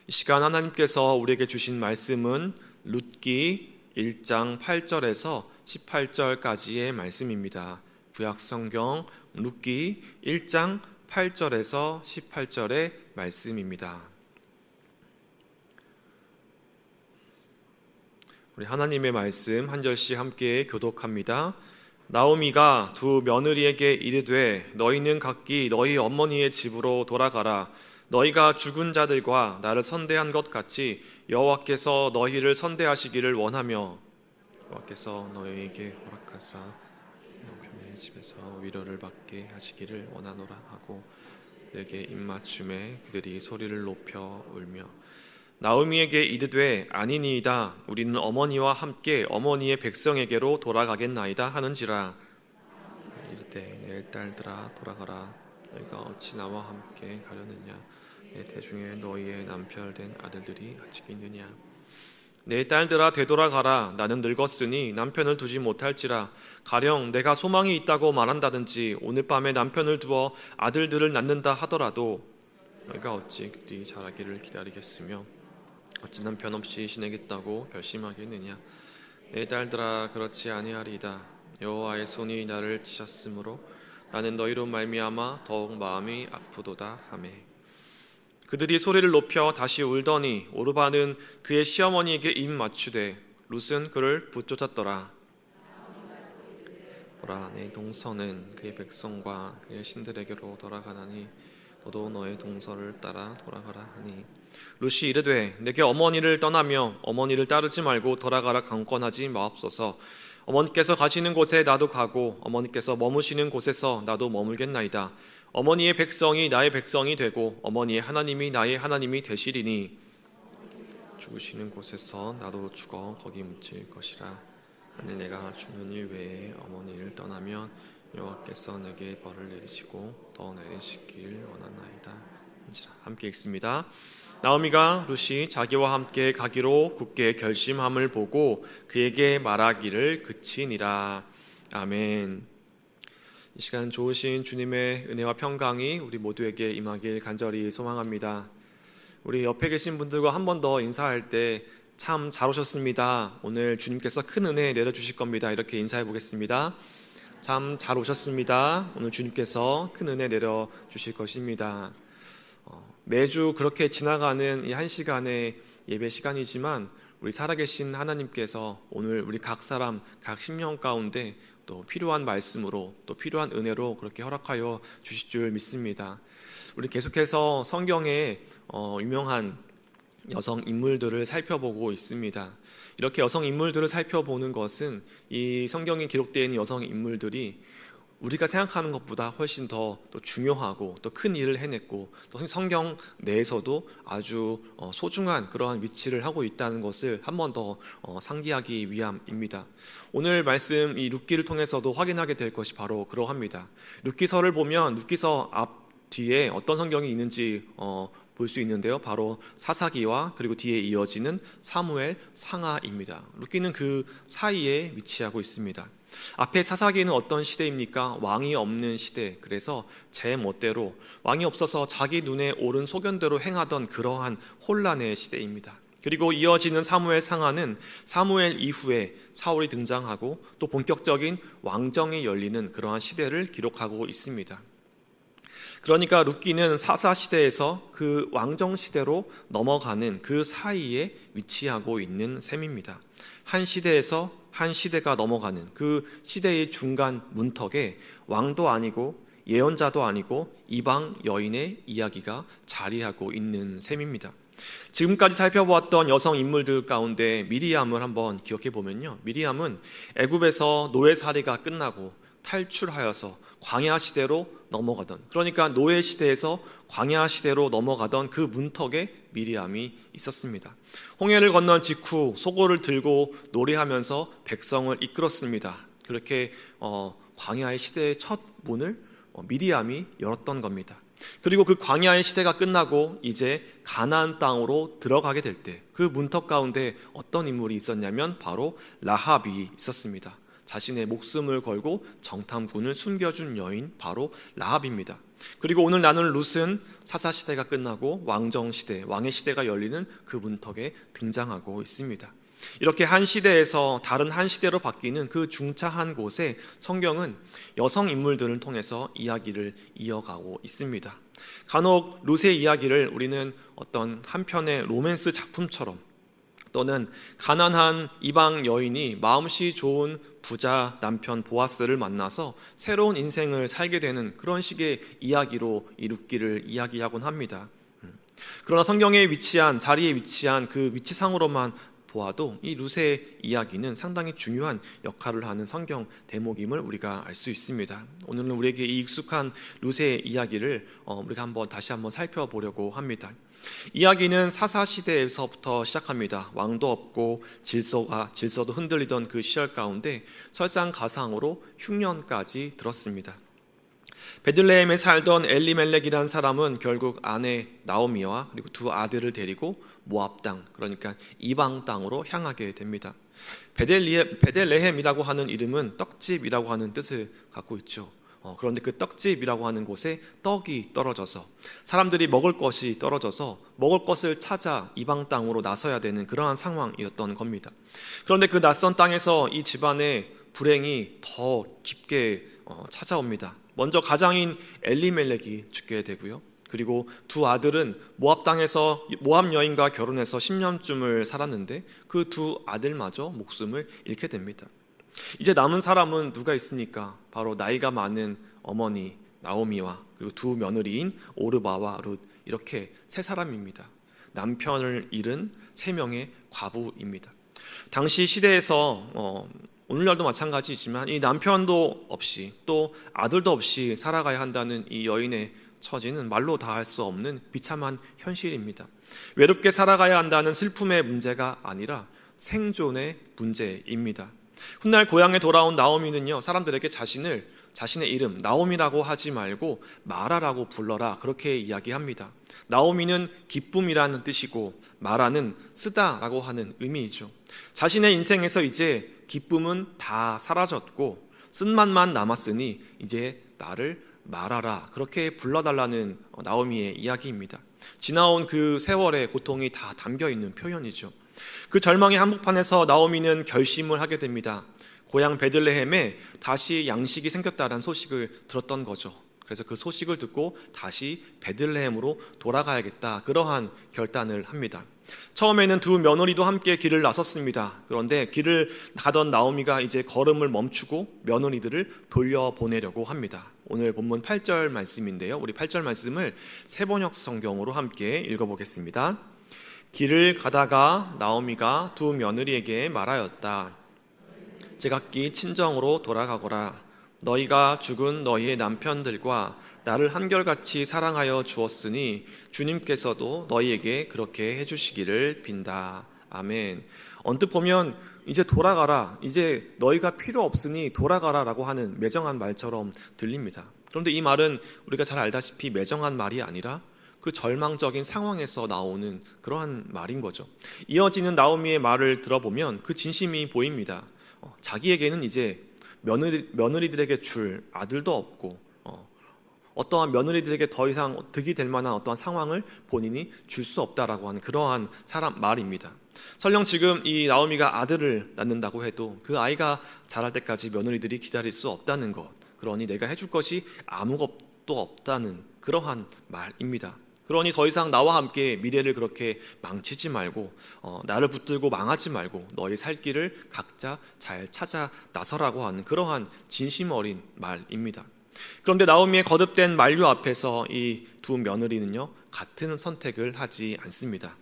이 시간 하나님께서 우리에게 주신 말씀은 룻기 1장 8절에서 18절까지의 말씀입니다. 구약성경 룻기 1장 8절에서 18절의 말씀입니다. 우리 하나님의 말씀 한 절씩 함께 교독합니다. 나오미가 두 며느리에게 이르되 너희는 각기 너희 어머니의 집으로 돌아가라. 너희가 죽은 자들과 나를 선대한 것 같이 여호와께서 너희를 선대하시기를 원하며 여호와께서 너희에게 허락하사 남편의 집에서 위로를 받게 하시기를 원하노라 하고 그들에게 입맞춤에 그들이 소리를 높여 울며 나오미에게 이르되 아니니이다. 우리는 어머니와 함께 어머니의 백성에게로 돌아가겠나이다 하는지라. 이르되 내 딸들아 돌아가라. 너희가 어찌 나와 함께 가려느냐. 내 대중에 너희의 남편 된 아들들이 아직 있느냐. 내 딸들아 되돌아가라. 나는 늙었으니 남편을 두지 못할지라. 가령 내가 소망이 있다고 말한다든지 오늘 밤에 남편을 두어 아들들을 낳는다 하더라도 너희가 어찌 그들이 자라기를 기다리겠으며 어찌 남편 없이 지내겠다고 결심하겠느냐. 내 딸들아 그렇지 아니하리이다. 여호와의 손이 나를 치셨으므로 나는 너희로 말미암아 더욱 마음이 아프도다 하매 그들이 소리를 높여 다시 울더니 오르바는 그의 시어머니에게 입 맞추되 룻은 그를 붙쫓았더라. 보라 내 동서는 그의 백성과 그의 신들에게로 돌아가나니 너도 너의 동서를 따라 돌아가라 하니 룻이 이르되 내게 어머니를 떠나며 어머니를 따르지 말고 돌아가라 강권하지 마옵소서. 어머니께서 가시는 곳에 나도 가고 어머니께서 머무시는 곳에서 나도 머물겠나이다. 어머니의 백성이 나의 백성이 되고 어머니의 하나님이 나의 하나님이 되시리니 죽으시는 곳에서 나도 죽어 거기 묻힐 것이라. 만일 내가 죽는 일 외에 어머니를 떠나면 여호와께서 내게 벌을 내리시고 더 내리시길 원하나이다. 함께 읽습니다. 나오미가 룻이 자기와 함께 가기로 굳게 결심함을 보고 그에게 말하기를 그치니라. 아멘. 이 시간 좋으신 주님의 은혜와 평강이 우리 모두에게 임하길 간절히 소망합니다. 우리 옆에 계신 분들과 한 번 더 인사할 때 참 잘 오셨습니다. 오늘 주님께서 큰 은혜 내려주실 겁니다. 이렇게 인사해 보겠습니다. 참 잘 오셨습니다. 오늘 주님께서 큰 은혜 내려주실 것입니다. 매주 그렇게 지나가는 이 한 시간의 예배 시간이지만 우리 살아계신 하나님께서 오늘 우리 각 사람 각 심령 가운데 또 필요한 말씀으로 또 필요한 은혜로 그렇게 허락하여 주실 줄 믿습니다. 우리 계속해서 성경에 유명한 여성 인물들을 살펴보고 있습니다. 이렇게 여성 인물들을 살펴보는 것은 이 성경에 기록되어 있는 여성 인물들이 우리가 생각하는 것보다 훨씬 더 또 중요하고 또 큰 일을 해냈고 또 성경 내에서도 아주 소중한 그러한 위치를 하고 있다는 것을 한 번 더 상기하기 위함입니다. 오늘 말씀 이 룻기를 통해서도 확인하게 될 것이 바로 그러합니다. 룻기서를 보면 룻기서 앞 뒤에 어떤 성경이 있는지 볼 수 있는데요. 바로 사사기와 그리고 뒤에 이어지는 사무엘 상하입니다. 룻기는 그 사이에 위치하고 있습니다. 앞에 사사기는 어떤 시대입니까? 왕이 없는 시대. 그래서 제 멋대로 왕이 없어서 자기 눈에 오른 소견대로 행하던 그러한 혼란의 시대입니다. 그리고 이어지는 사무엘 상하는 사무엘 이후에 사울이 등장하고 또 본격적인 왕정이 열리는 그러한 시대를 기록하고 있습니다. 그러니까 룻기는 사사시대에서 그 왕정시대로 넘어가는 그 사이에 위치하고 있는 셈입니다. 한 시대에서 한 시대가 넘어가는 그 시대의 중간 문턱에 왕도 아니고 예언자도 아니고 이방 여인의 이야기가 자리하고 있는 셈입니다. 지금까지 살펴보았던 여성 인물들 가운데 미리암을 한번 기억해 보면요. 미리암은 애굽에서 노예살이가 끝나고 탈출하여서 광야 시대로 넘어가던, 그러니까 노예 시대에서 광야 시대로 넘어가던 그 문턱에 미리암이 있었습니다. 홍해를 건넌 직후 소고를 들고 노래하면서 백성을 이끌었습니다. 그렇게 광야의 시대의 첫 문을 미리암이 열었던 겁니다. 그리고 그 광야의 시대가 끝나고 이제 가나안 땅으로 들어가게 될 때 그 문턱 가운데 어떤 인물이 있었냐면 바로 라합이 있었습니다. 자신의 목숨을 걸고 정탐꾼을 숨겨준 여인 바로 라합입니다. 그리고 오늘 나눈 룻은 사사시대가 끝나고 왕정시대, 왕의 시대가 열리는 그 문턱에 등장하고 있습니다. 이렇게 한 시대에서 다른 한 시대로 바뀌는 그 중차한 곳에 성경은 여성 인물들을 통해서 이야기를 이어가고 있습니다. 간혹 룻의 이야기를 우리는 어떤 한편의 로맨스 작품처럼, 또는 가난한 이방 여인이 마음씨 좋은 부자 남편 보아스를 만나서 새로운 인생을 살게 되는 그런 식의 이야기로 이 룻기를 이야기하곤 합니다. 그러나 성경에 위치한, 자리에 위치한 그 위치상으로만 보아도 이 룻의 이야기는 상당히 중요한 역할을 하는 성경 대목임을 우리가 알 수 있습니다. 오늘은 우리에게 이 익숙한 룻의 이야기를 우리가 다시 한번 살펴보려고 합니다. 이야기는 사사시대에서부터 시작합니다. 왕도 없고 질서도 흔들리던 그 시절 가운데 설상가상으로 흉년까지 들었습니다. 베들레헴에 살던 엘리멜렉이라는 사람은 결국 아내 나오미와 그리고 두 아들을 데리고 모압 땅, 그러니까 이방 땅으로 향하게 됩니다. 베들레헴이라고 하는 이름은 떡집이라고 하는 뜻을 갖고 있죠. 그런데 그 떡집이라고 하는 곳에 떡이 떨어져서, 사람들이 먹을 것이 떨어져서 먹을 것을 찾아 이방 땅으로 나서야 되는 그러한 상황이었던 겁니다. 그런데 그 낯선 땅에서 이 집안의 불행이 더 깊게 찾아옵니다. 먼저 가장인 엘리멜렉이 죽게 되고요. 그리고 두 아들은 모압 땅에서 모압 여인과 결혼해서 10년쯤을 살았는데 그 두 아들마저 목숨을 잃게 됩니다. 이제 남은 사람은 누가 있습니까? 바로 나이가 많은 어머니 나오미와 그리고 두 며느리인 오르바와 룻, 이렇게 세 사람입니다. 남편을 잃은 세 명의 과부입니다. 당시 시대에서 오늘날도 마찬가지지만 이 남편도 없이 또 아들도 없이 살아가야 한다는 이 여인의 처지는 말로 다 할 수 없는 비참한 현실입니다. 외롭게 살아가야 한다는 슬픔의 문제가 아니라 생존의 문제입니다. 훗날 고향에 돌아온 나오미는요, 사람들에게 자신의 이름 나오미라고 하지 말고 마라라고 불러라, 그렇게 이야기합니다. 나오미는 기쁨이라는 뜻이고 마라는 쓰다라고 하는 의미이죠. 자신의 인생에서 이제 기쁨은 다 사라졌고 쓴맛만 남았으니 이제 나를 말하라, 그렇게 불러달라는 나오미의 이야기입니다. 지나온 그 세월의 고통이 다 담겨있는 표현이죠. 그 절망의 한복판에서 나오미는 결심을 하게 됩니다. 고향 베들레헴에 다시 양식이 생겼다는 소식을 들었던 거죠. 그래서 그 소식을 듣고 다시 베들레헴으로 돌아가야겠다, 그러한 결단을 합니다. 처음에는 두 며느리도 함께 길을 나섰습니다. 그런데 길을 가던 나오미가 이제 걸음을 멈추고 며느리들을 돌려보내려고 합니다. 오늘 본문 8절 말씀인데요, 우리 8절 말씀을 세번역 성경으로 함께 읽어보겠습니다. 길을 가다가 나오미가 두 며느리에게 말하였다. 제각기 친정으로 돌아가거라. 너희가 죽은 너희의 남편들과 나를 한결같이 사랑하여 주었으니 주님께서도 너희에게 그렇게 해주시기를 빈다. 아멘. 언뜻 보면 이제 돌아가라, 이제 너희가 필요 없으니 돌아가라 라고 하는 매정한 말처럼 들립니다. 그런데 이 말은 우리가 잘 알다시피 매정한 말이 아니라 그 절망적인 상황에서 나오는 그러한 말인 거죠. 이어지는 나오미의 말을 들어보면 그 진심이 보입니다. 자기에게는 이제 며느리들에게 줄 아들도 없고 어떠한 며느리들에게 더 이상 득이 될 만한 어떠한 상황을 본인이 줄 수 없다라고 하는 그러한 사람 말입니다. 설령 지금 이 나오미가 아들을 낳는다고 해도 그 아이가 자랄 때까지 며느리들이 기다릴 수 없다는 것, 그러니 내가 해줄 것이 아무것도 없다는 그러한 말입니다. 그러니 더 이상 나와 함께 미래를 그렇게 망치지 말고 나를 붙들고 망하지 말고 너희 살 길을 각자 잘 찾아 나서라고 하는 그러한 진심 어린 말입니다. 그런데 나오미의 거듭된 만류 앞에서 이 두 며느리는요, 같은 선택을 하지 않습니다.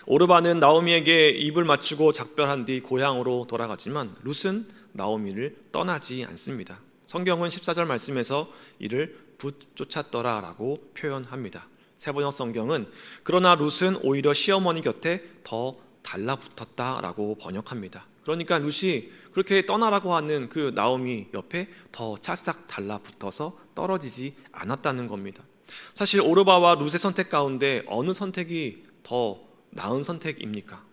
오르바는 나오미에게 입을 맞추고 작별한 뒤 고향으로 돌아가지만 룻은 나오미를 떠나지 않습니다. 성경은 14절 말씀에서 이를 붙쫓았더라 라고 표현합니다. 세번역 성경은 그러나 룻은 오히려 시어머니 곁에 더 달라붙었다 라고 번역합니다. 그러니까 룻이 그렇게 떠나라고 하는 그 나오미 옆에 더 찰싹 달라붙어서 떨어지지 않았다는 겁니다. 사실 오르바와 룻의 선택 가운데 어느 선택이 더 나은 선택입니까?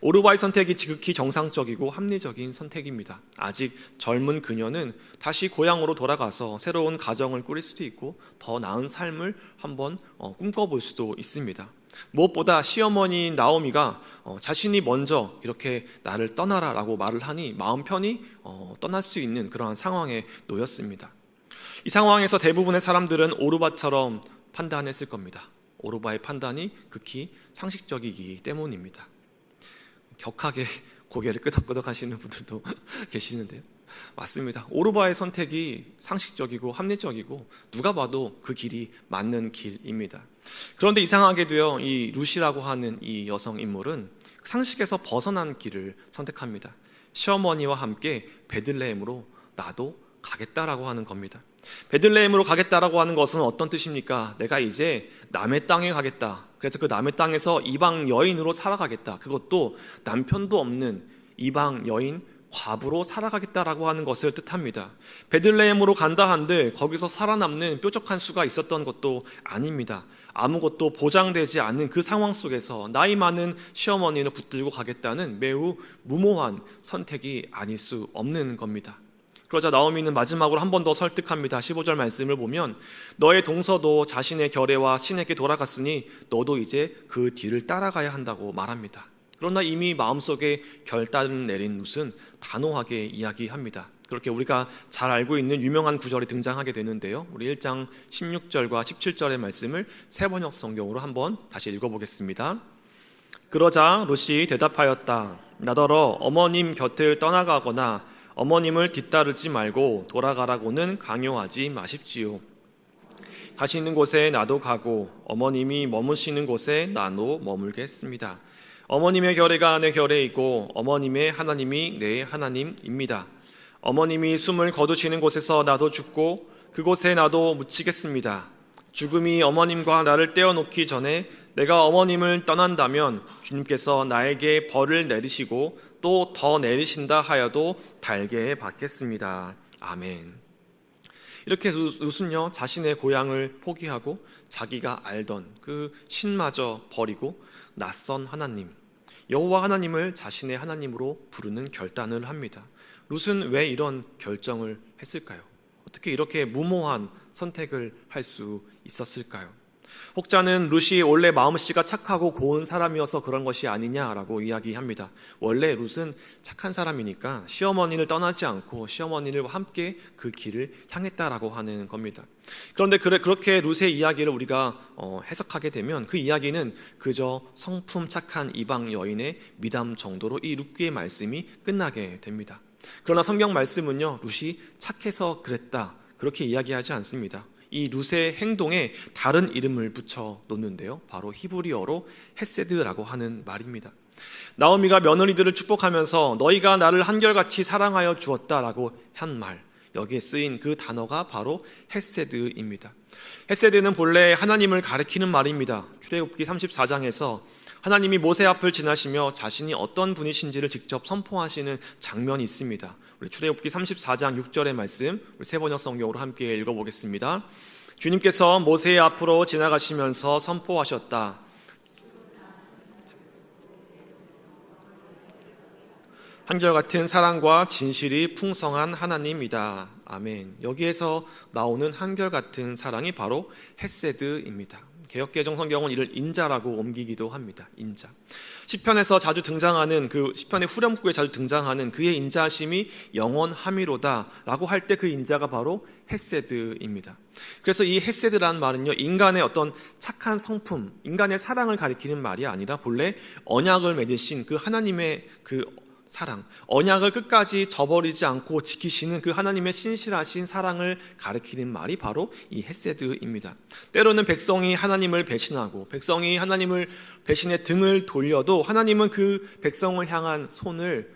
오르바의 선택이 지극히 정상적이고 합리적인 선택입니다. 아직 젊은 그녀는 다시 고향으로 돌아가서 새로운 가정을 꾸릴 수도 있고 더 나은 삶을 한번 꿈꿔볼 수도 있습니다. 무엇보다 시어머니인 나오미가 자신이 먼저 이렇게 나를 떠나라라고 말을 하니 마음 편히 떠날 수 있는 그러한 상황에 놓였습니다. 이 상황에서 대부분의 사람들은 오르바처럼 판단했을 겁니다. 오르바의 판단이 극히 상식적이기 때문입니다. 격하게 고개를 끄덕끄덕 하시는 분들도 계시는데요. 맞습니다. 오르바의 선택이 상식적이고 합리적이고 누가 봐도 그 길이 맞는 길입니다. 그런데 이상하게도요, 이 루시라고 하는 이 여성 인물은 상식에서 벗어난 길을 선택합니다. 시어머니와 함께 베들레헴으로 나도 가겠다라고 하는 겁니다. 베들레헴으로 가겠다라고 하는 것은 어떤 뜻입니까? 내가 이제 남의 땅에 가겠다. 그래서 그 남의 땅에서 이방 여인으로 살아가겠다. 그것도 남편도 없는 이방 여인 과부로 살아가겠다라고 하는 것을 뜻합니다. 베들레헴으로 간다 한들 거기서 살아남는 뾰족한 수가 있었던 것도 아닙니다. 아무것도 보장되지 않는 그 상황 속에서 나이 많은 시어머니를 붙들고 가겠다는 매우 무모한 선택이 아닐 수 없는 겁니다. 그러자 나오미는 마지막으로 한 번 더 설득합니다. 15절 말씀을 보면 너의 동서도 자신의 결례와 신에게 돌아갔으니 너도 이제 그 뒤를 따라가야 한다고 말합니다. 그러나 이미 마음속에 결단을 내린 룻은 단호하게 이야기합니다. 그렇게 우리가 잘 알고 있는 유명한 구절이 등장하게 되는데요. 우리 1장 16절과 17절의 말씀을 세번역 성경으로 한번 다시 읽어보겠습니다. 그러자 룻이 대답하였다. 나더러 어머님 곁을 떠나가거나 어머님을 뒤따르지 말고 돌아가라고는 강요하지 마십시오. 가시는 곳에 나도 가고 어머님이 머무시는 곳에 나도 머물겠습니다. 어머님의 결례가 내 결례이고 어머님의 하나님이 내 하나님입니다. 어머님이 숨을 거두시는 곳에서 나도 죽고 그곳에 나도 묻히겠습니다. 죽음이 어머님과 나를 떼어놓기 전에 내가 어머님을 떠난다면 주님께서 나에게 벌을 내리시고 또 더 내리신다 하여도 달게 받겠습니다. 아멘. 이렇게 룻은요, 자신의 고향을 포기하고 자기가 알던 그 신마저 버리고 낯선 하나님, 여호와 하나님을 자신의 하나님으로 부르는 결단을 합니다. 룻은 왜 이런 결정을 했을까요? 어떻게 이렇게 무모한 선택을 할 수 있었을까요? 혹자는 룻이 원래 마음씨가 착하고 고운 사람이어서 그런 것이 아니냐라고 이야기합니다. 원래 룻은 착한 사람이니까 시어머니를 떠나지 않고 시어머니와 함께 그 길을 향했다라고 하는 겁니다. 그런데 그렇게 룻의 이야기를 우리가 해석하게 되면 그 이야기는 그저 성품 착한 이방 여인의 미담 정도로 이 룻기의 말씀이 끝나게 됩니다. 그러나 성경 말씀은요, 룻이 착해서 그랬다 그렇게 이야기하지 않습니다. 이 룻의 행동에 다른 이름을 붙여 놓는데요, 바로 히브리어로 헤세드라고 하는 말입니다. 나오미가 며느리들을 축복하면서 너희가 나를 한결같이 사랑하여 주었다라고 한 말, 여기에 쓰인 그 단어가 바로 헤세드입니다. 헤세드는 본래 하나님을 가리키는 말입니다. 출애굽기 34장에서 하나님이 모세 앞을 지나시며 자신이 어떤 분이신지를 직접 선포하시는 장면이 있습니다. 우리 출애굽기 34장 6절의 말씀, 우리 세번역 성경으로 함께 읽어보겠습니다. 주님께서 모세의 앞으로 지나가시면서 선포하셨다. 한결같은 사랑과 진실이 풍성한 하나님이다. 아멘. 여기에서 나오는 한결같은 사랑이 바로 헤세드입니다. 개역개정 성경은 이를 인자라고 옮기기도 합니다. 인자. 시편에서 자주 등장하는 그 시편의 후렴구에 자주 등장하는 그의 인자심이 영원함이로다라고 할 때 그 인자가 바로 헤세드입니다. 그래서 이 헤세드라는 말은요, 인간의 어떤 착한 성품, 인간의 사랑을 가리키는 말이 아니라 본래 언약을 맺으신 그 하나님의 그 사랑, 언약을 끝까지 저버리지 않고 지키시는 그 하나님의 신실하신 사랑을 가리키는 말이 바로 이 헤세드입니다. 때로는 백성이 하나님을 배신하고 백성이 하나님을 배신해 등을 돌려도 하나님은 그 백성을 향한 손을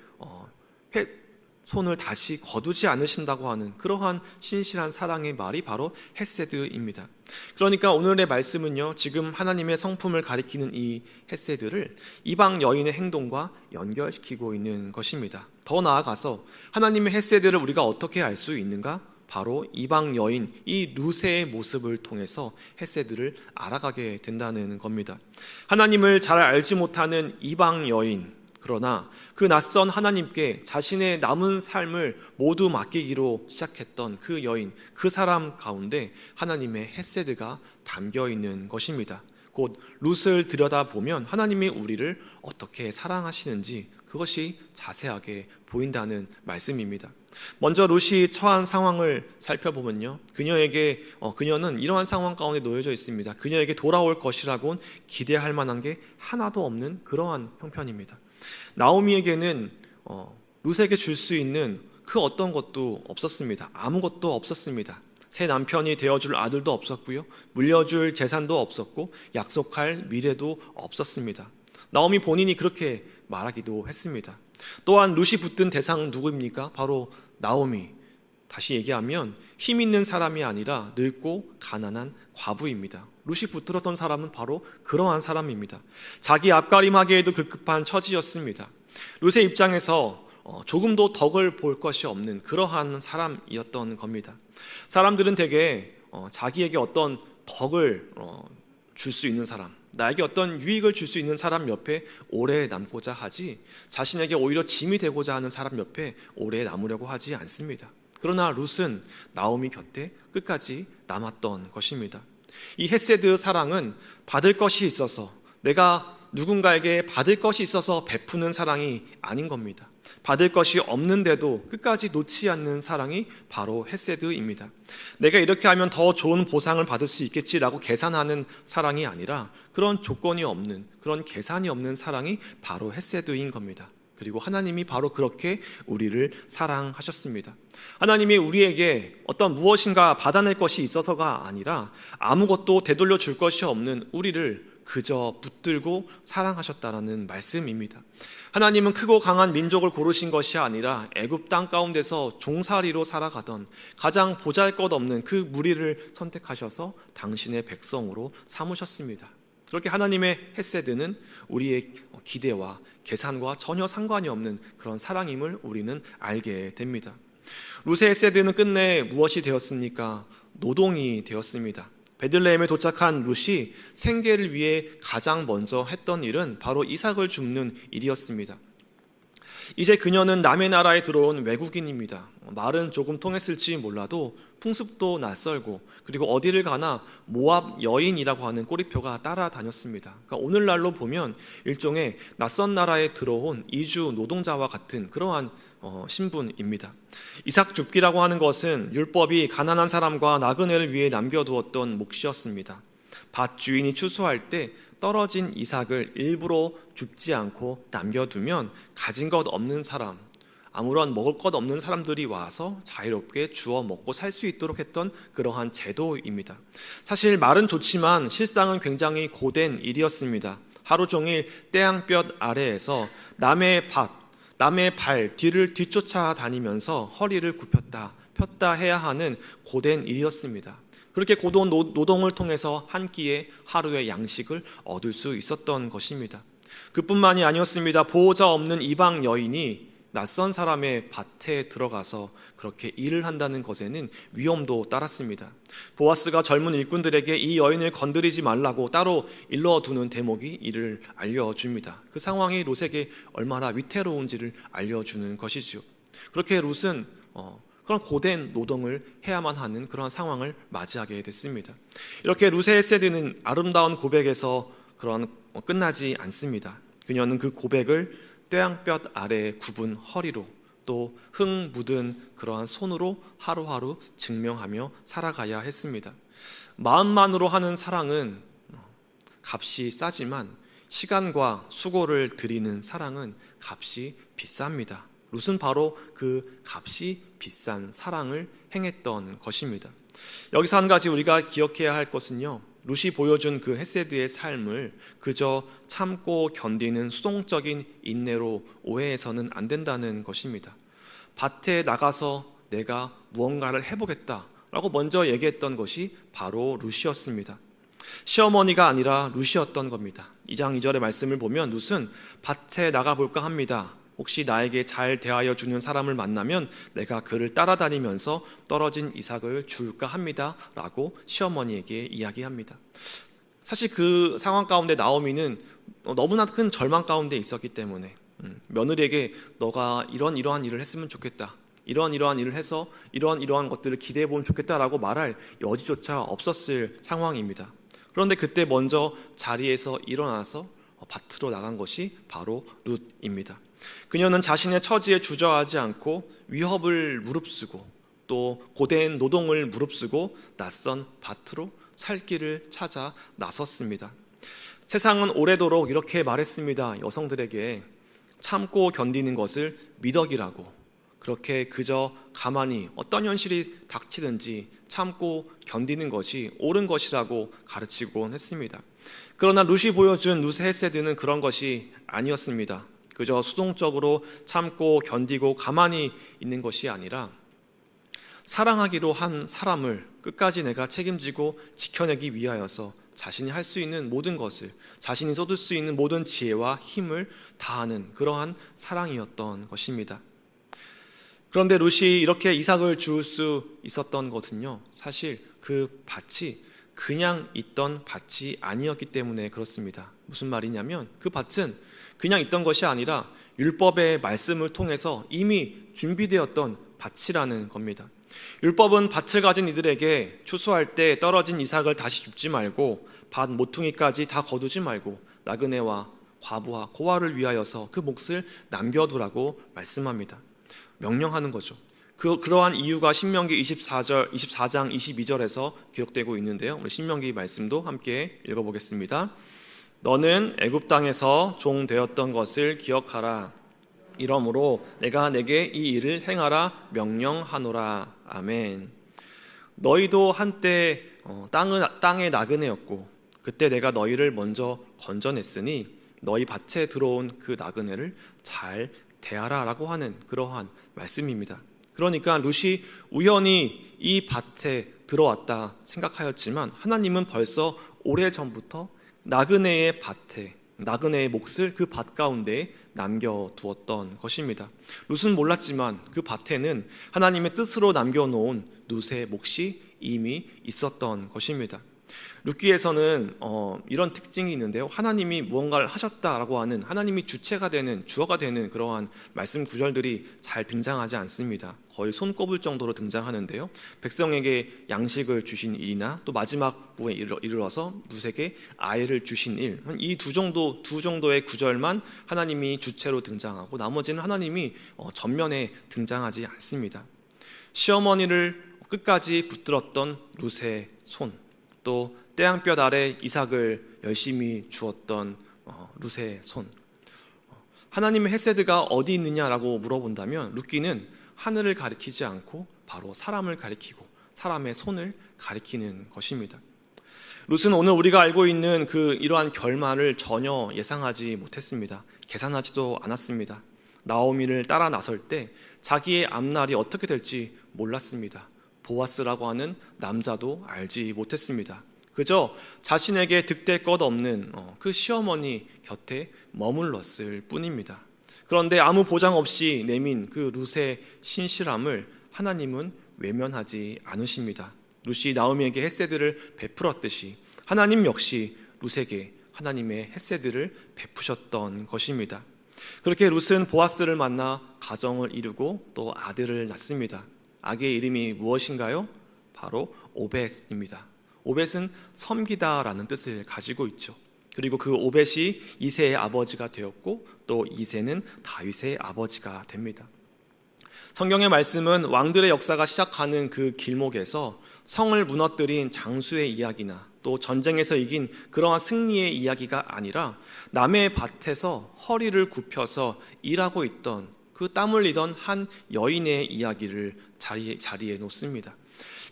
다시 거두지 않으신다고 하는 그러한 신실한 사랑의 말이 바로 헤세드입니다. 그러니까 오늘의 말씀은요, 지금 하나님의 성품을 가리키는 이 헤세드를 이방 여인의 행동과 연결시키고 있는 것입니다. 더 나아가서 하나님의 헤세드를 우리가 어떻게 알 수 있는가? 바로 이방 여인 이 룻의 모습을 통해서 헤세드를 알아가게 된다는 겁니다. 하나님을 잘 알지 못하는 이방 여인, 그러나 그 낯선 하나님께 자신의 남은 삶을 모두 맡기기로 시작했던 그 여인, 그 사람 가운데 하나님의 헤세드가 담겨 있는 것입니다. 곧 룻을 들여다보면 하나님이 우리를 어떻게 사랑하시는지 그것이 자세하게 보인다는 말씀입니다. 먼저 룻이 처한 상황을 살펴보면요, 그녀는 이러한 상황 가운데 놓여져 있습니다. 그녀에게 돌아올 것이라고는 기대할 만한 게 하나도 없는 그러한 형편입니다. 나오미에게는 룻에게 줄 수 있는 그 어떤 것도 없었습니다. 아무것도 없었습니다. 새 남편이 되어줄 아들도 없었고요, 물려줄 재산도 없었고 약속할 미래도 없었습니다. 나오미 본인이 그렇게 말하기도 했습니다. 또한 룻이 붙든 대상은 누구입니까? 바로 나오미. 다시 얘기하면 힘 있는 사람이 아니라 늙고 가난한 과부입니다. 룻이 붙들었던 사람은 바로 그러한 사람입니다. 자기 앞가림하기에도 급급한 처지였습니다. 룻의 입장에서 조금도 덕을 볼 것이 없는 그러한 사람이었던 겁니다. 사람들은 대개 자기에게 어떤 덕을 줄 수 있는 사람, 나에게 어떤 유익을 줄 수 있는 사람 옆에 오래 남고자 하지, 자신에게 오히려 짐이 되고자 하는 사람 옆에 오래 남으려고 하지 않습니다. 그러나 룻은 나오미 곁에 끝까지 남았던 것입니다. 이 헤세드 사랑은 받을 것이 있어서, 내가 누군가에게 받을 것이 있어서 베푸는 사랑이 아닌 겁니다. 받을 것이 없는데도 끝까지 놓지 않는 사랑이 바로 헤세드입니다. 내가 이렇게 하면 더 좋은 보상을 받을 수 있겠지라고 계산하는 사랑이 아니라 그런 조건이 없는, 그런 계산이 없는 사랑이 바로 헤세드인 겁니다. 그리고 하나님이 바로 그렇게 우리를 사랑하셨습니다. 하나님이 우리에게 어떤 무엇인가 받아낼 것이 있어서가 아니라 아무것도 되돌려 줄 것이 없는 우리를 그저 붙들고 사랑하셨다라는 말씀입니다. 하나님은 크고 강한 민족을 고르신 것이 아니라 애굽 땅 가운데서 종살이로 살아가던 가장 보잘것없는 그 무리를 선택하셔서 당신의 백성으로 삼으셨습니다. 그렇게 하나님의 헤세드는 우리의 기대와 계산과 전혀 상관이 없는 그런 사랑임을 우리는 알게 됩니다. 룻의 헤세드는 끝내 무엇이 되었습니까? 노동이 되었습니다. 베들레헴에 도착한 룻이 생계를 위해 가장 먼저 했던 일은 바로 이삭을 줍는 일이었습니다. 이제 그녀는 남의 나라에 들어온 외국인입니다. 말은 조금 통했을지 몰라도 풍습도 낯설고, 그리고 어디를 가나 모압 여인이라고 하는 꼬리표가 따라다녔습니다. 그러니까 오늘날로 보면 일종의 낯선 나라에 들어온 이주 노동자와 같은 그러한 신분입니다. 이삭 줍기라고 하는 것은 율법이 가난한 사람과 나그네를 위해 남겨두었던 몫이었습니다. 밭 주인이 추수할 때 떨어진 이삭을 일부러 줍지 않고 남겨두면 가진 것 없는 사람, 아무런 먹을 것 없는 사람들이 와서 자유롭게 주워 먹고 살 수 있도록 했던 그러한 제도입니다. 사실 말은 좋지만 실상은 굉장히 고된 일이었습니다. 하루 종일 떼양볕 아래에서 남의 발 뒤를 뒤쫓아 다니면서 허리를 굽혔다 폈다 해야 하는 고된 일이었습니다. 그렇게 고된 노동을 통해서 한 끼의 하루의 양식을 얻을 수 있었던 것입니다. 그뿐만이 아니었습니다. 보호자 없는 이방 여인이 낯선 사람의 밭에 들어가서 그렇게 일을 한다는 것에는 위험도 따랐습니다. 보아스가 젊은 일꾼들에게 이 여인을 건드리지 말라고 따로 일러두는 대목이 이를 알려줍니다. 그 상황이 룻에게 얼마나 위태로운지를 알려주는 것이죠. 그렇게 룻은 그런 고된 노동을 해야만 하는 그런 상황을 맞이하게 됐습니다. 이렇게 룻의 헤세드는 아름다운 고백에서 끝나지 않습니다. 그녀는 그 고백을 떼양볕 아래 굽은 허리로, 또 흙 묻은 그러한 손으로 하루하루 증명하며 살아가야 했습니다. 마음만으로 하는 사랑은 값이 싸지만 시간과 수고를 들이는 사랑은 값이 비쌉니다. 룻은 바로 그 값이 비싼 사랑을 행했던 것입니다. 여기서 한 가지 우리가 기억해야 할 것은요, 룻이 보여준 그 헤세드의 삶을 그저 참고 견디는 수동적인 인내로 오해해서는 안 된다는 것입니다. 밭에 나가서 내가 무언가를 해보겠다라고 먼저 얘기했던 것이 바로 룻이었습니다. 시어머니가 아니라 룻이었던 겁니다. 2장 2절의 말씀을 보면 룻은 밭에 나가볼까 합니다. 혹시 나에게 잘 대하여 주는 사람을 만나면 내가 그를 따라다니면서 떨어진 이삭을 줄까 합니다 라고 시어머니에게 이야기합니다. 사실 그 상황 가운데 나오미는 너무나 큰 절망 가운데 있었기 때문에 며느리에게 너가 이러한 일을 했으면 좋겠다, 이러한 일을 해서 이러한 것들을 기대해 보면 좋겠다라고 말할 여지조차 없었을 상황입니다. 그런데 그때 먼저 자리에서 일어나서 밭으로 나간 것이 바로 룻입니다. 그녀는 자신의 처지에 주저하지 않고 위협을 무릅쓰고 또 고된 노동을 무릅쓰고 낯선 밭으로 살 길을 찾아 나섰습니다. 세상은 오래도록 이렇게 말했습니다. 여성들에게 참고 견디는 것을 미덕이라고, 그렇게 그저 가만히 어떤 현실이 닥치든지 참고 견디는 것이 옳은 것이라고 가르치곤 했습니다. 그러나 룻이 보여준 룻의 헤세드는 그런 것이 아니었습니다. 그저 수동적으로 참고 견디고 가만히 있는 것이 아니라 사랑하기로 한 사람을 끝까지 내가 책임지고 지켜내기 위하여서 자신이 할 수 있는 모든 것을, 자신이 쏟을 수 있는 모든 지혜와 힘을 다하는 그러한 사랑이었던 것입니다. 그런데 룻이 이렇게 이삭을 줄 수 있었던 것은요, 사실 그 밭이 그냥 있던 밭이 아니었기 때문에 그렇습니다. 무슨 말이냐면 그 밭은 그냥 있던 것이 아니라 율법의 말씀을 통해서 이미 준비되었던 밭이라는 겁니다. 율법은 밭을 가진 이들에게 추수할 때 떨어진 이삭을 다시 줍지 말고 밭 모퉁이까지 다 거두지 말고 나그네와 과부와 고아를 위하여서 그 몫을 남겨두라고 말씀합니다. 명령하는 거죠. 그러한 이유가 신명기 24장 22절에서 기록되고 있는데요. 우리 신명기 말씀도 함께 읽어보겠습니다. 너는 애굽 땅에서 종 되었던 것을 기억하라. 이러므로 내가 내게 이 일을 행하라 명령하노라. 아멘. 너희도 한때 땅의 나그네였고 그때 내가 너희를 먼저 건져냈으니 너희 밭에 들어온 그 나그네를 잘 대하라라고 하는 그러한 말씀입니다. 그러니까 룻이 우연히 이 밭에 들어왔다 생각하였지만 하나님은 벌써 오래전부터 나그네의 밭에, 나그네의 몫을 그 밭 가운데에 남겨두었던 것입니다. 룻은 몰랐지만 그 밭에는 하나님의 뜻으로 남겨놓은 룻의 몫이 이미 있었던 것입니다. 룻기에서는 이런 특징이 있는데요. 하나님이 무언가를 하셨다라고 하는, 하나님이 주체가 되는, 주어가 되는 그러한 말씀 구절들이 잘 등장하지 않습니다. 거의 손꼽을 정도로 등장하는데요. 백성에게 양식을 주신 일이나 또 마지막 부에 이르러서 룻에게 아이를 주신 일, 이 두 정도의 구절만 하나님이 주체로 등장하고 나머지는 하나님이 전면에 등장하지 않습니다. 시어머니를 끝까지 붙들었던 룻의 손, 또 태양볕 아래 이삭을 열심히 주었던 룻의 손. 하나님의 헤세드가 어디 있느냐라고 물어본다면 룻기는 하늘을 가리키지 않고 바로 사람을 가리키고 사람의 손을 가리키는 것입니다. 룻은 오늘 우리가 알고 있는 이러한 결말을 전혀 예상하지 못했습니다. 계산하지도 않았습니다. 나오미를 따라 나설 때 자기의 앞날이 어떻게 될지 몰랐습니다. 보아스라고 하는 남자도 알지 못했습니다. 그저 자신에게 득될 것 없는 그 시어머니 곁에 머물렀을 뿐입니다. 그런데 아무 보장 없이 내민 그 룻의 신실함을 하나님은 외면하지 않으십니다. 룻이 나오미에게 헤세드를 베풀었듯이 하나님 역시 룻에게 하나님의 헤세드를 베푸셨던 것입니다. 그렇게 룻은 보아스를 만나 가정을 이루고 또 아들을 낳습니다. 아기의 이름이 무엇인가요? 바로 오벳입니다. 오벳은 섬기다라는 뜻을 가지고 있죠. 그리고 그 오벳이 이새의 아버지가 되었고 또 이새는 다윗의 아버지가 됩니다. 성경의 말씀은 왕들의 역사가 시작하는 그 길목에서 성을 무너뜨린 장수의 이야기나 또 전쟁에서 이긴 그러한 승리의 이야기가 아니라 남의 밭에서 허리를 굽혀서 일하고 있던 그 땀 흘리던 한 여인의 이야기를 자리에 놓습니다.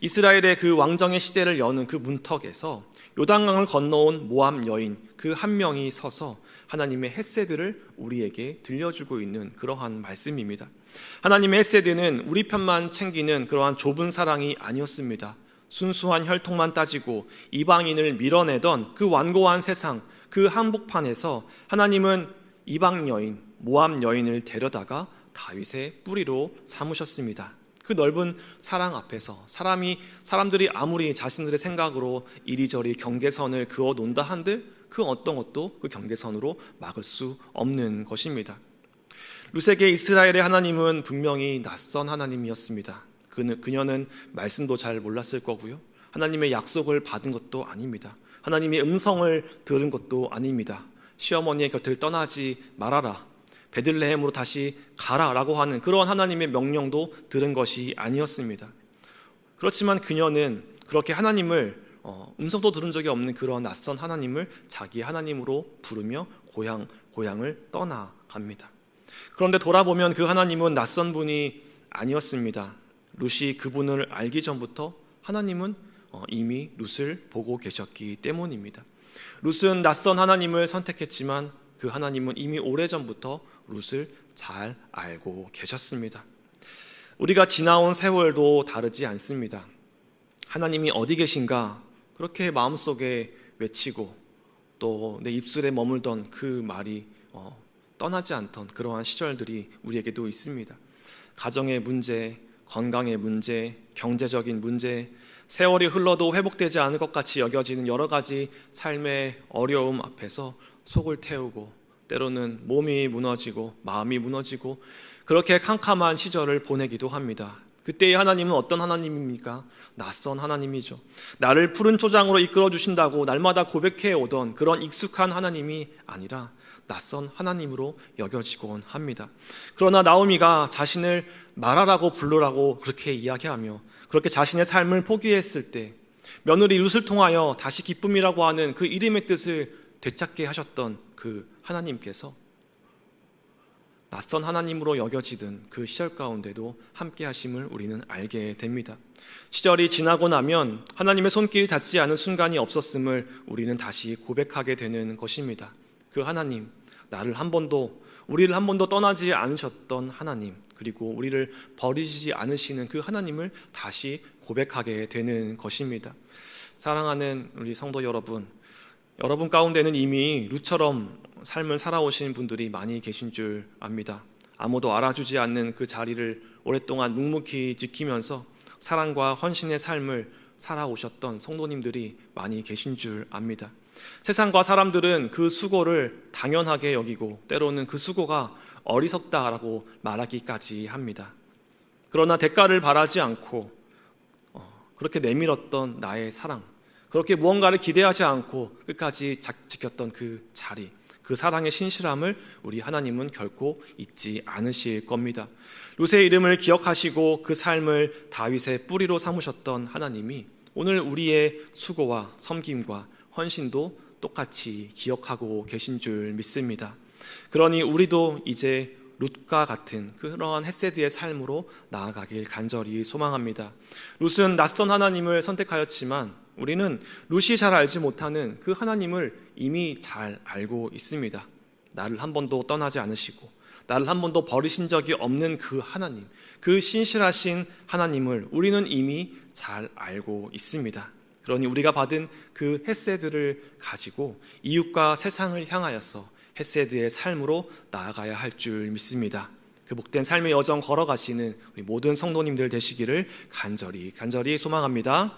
이스라엘의 그 왕정의 시대를 여는 그 문턱에서 요단강을 건너온 모압 여인 그 한 명이 서서 하나님의 헤세드를 우리에게 들려주고 있는 그러한 말씀입니다. 하나님의 헤세드는 우리 편만 챙기는 그러한 좁은 사랑이 아니었습니다. 순수한 혈통만 따지고 이방인을 밀어내던 그 완고한 세상, 그 한복판에서 하나님은 이방 여인, 모압 여인을 데려다가 다윗의 뿌리로 삼으셨습니다. 그 넓은 사랑 앞에서 사람들이 아무리 자신들의 생각으로 이리저리 경계선을 그어 놓는다 한들 그 어떤 것도 그 경계선으로 막을 수 없는 것입니다. 룻에게 이스라엘의 하나님은 분명히 낯선 하나님이었습니다. 그녀는 말씀도 잘 몰랐을 거고요. 하나님의 약속을 받은 것도 아닙니다. 하나님의 음성을 들은 것도 아닙니다. 시어머니의 곁을 떠나지 말아라, 베들레헴으로 다시 가라라고 하는 그런 하나님의 명령도 들은 것이 아니었습니다. 그렇지만 그녀는 그렇게 하나님을 음성도 들은 적이 없는 그런 낯선 하나님을 자기 하나님으로 부르며 고향을 떠나갑니다. 그런데 돌아보면 그 하나님은 낯선 분이 아니었습니다. 룻이 그분을 알기 전부터 하나님은 이미 룻을 보고 계셨기 때문입니다. 룻은 낯선 하나님을 선택했지만 그 하나님은 이미 오래전부터 룻을 잘 알고 계셨습니다. 우리가 지나온 세월도 다르지 않습니다. 하나님이 어디 계신가 그렇게 마음속에 외치고 또 내 입술에 머물던 그 말이 떠나지 않던 그러한 시절들이 우리에게도 있습니다. 가정의 문제, 건강의 문제, 경제적인 문제, 세월이 흘러도 회복되지 않을 것 같이 여겨지는 여러 가지 삶의 어려움 앞에서 속을 태우고 때로는 몸이 무너지고 마음이 무너지고 그렇게 캄캄한 시절을 보내기도 합니다. 그때의 하나님은 어떤 하나님입니까? 낯선 하나님이죠. 나를 푸른 초장으로 이끌어 주신다고 날마다 고백해 오던 그런 익숙한 하나님이 아니라 낯선 하나님으로 여겨지곤 합니다. 그러나 나오미가 자신을 말하라고 부르라고 그렇게 이야기하며 그렇게 자신의 삶을 포기했을 때 며느리 룻을 통하여 다시 기쁨이라고 하는 그 이름의 뜻을 되찾게 하셨던 그 하나님께서 낯선 하나님으로 여겨지던 그 시절 가운데도 함께 하심을 우리는 알게 됩니다. 시절이 지나고 나면 하나님의 손길이 닿지 않은 순간이 없었음을 우리는 다시 고백하게 되는 것입니다. 그 하나님, 우리를 한 번도 떠나지 않으셨던 하나님, 그리고 우리를 버리지 않으시는 그 하나님을 다시 고백하게 되는 것입니다. 사랑하는 우리 성도 여러분 가운데는 이미 룻처럼 삶을 살아오신 분들이 많이 계신 줄 압니다. 아무도 알아주지 않는 그 자리를 오랫동안 묵묵히 지키면서 사랑과 헌신의 삶을 살아오셨던 성도님들이 많이 계신 줄 압니다. 세상과 사람들은 그 수고를 당연하게 여기고 때로는 그 수고가 어리석다라고 말하기까지 합니다. 그러나 대가를 바라지 않고 그렇게 내밀었던 나의 사랑, 그렇게 무언가를 기대하지 않고 끝까지 지켰던 그 자리, 그 사랑의 신실함을 우리 하나님은 결코 잊지 않으실 겁니다. 룻의 이름을 기억하시고 그 삶을 다윗의 뿌리로 삼으셨던 하나님이 오늘 우리의 수고와 섬김과 헌신도 똑같이 기억하고 계신 줄 믿습니다. 그러니 우리도 이제 룻과 같은 그러한 헤세드의 삶으로 나아가길 간절히 소망합니다. 룻은 낯선 하나님을 선택하였지만 우리는 룻이 잘 알지 못하는 그 하나님을 이미 잘 알고 있습니다. 나를 한 번도 떠나지 않으시고 나를 한 번도 버리신 적이 없는 그 하나님, 그 신실하신 하나님을 우리는 이미 잘 알고 있습니다. 그러니 우리가 받은 그 헤세드를 가지고 이웃과 세상을 향하여서 헤세드의 삶으로 나아가야 할 줄 믿습니다. 그 복된 삶의 여정 걸어가시는 우리 모든 성도님들 되시기를 간절히 소망합니다.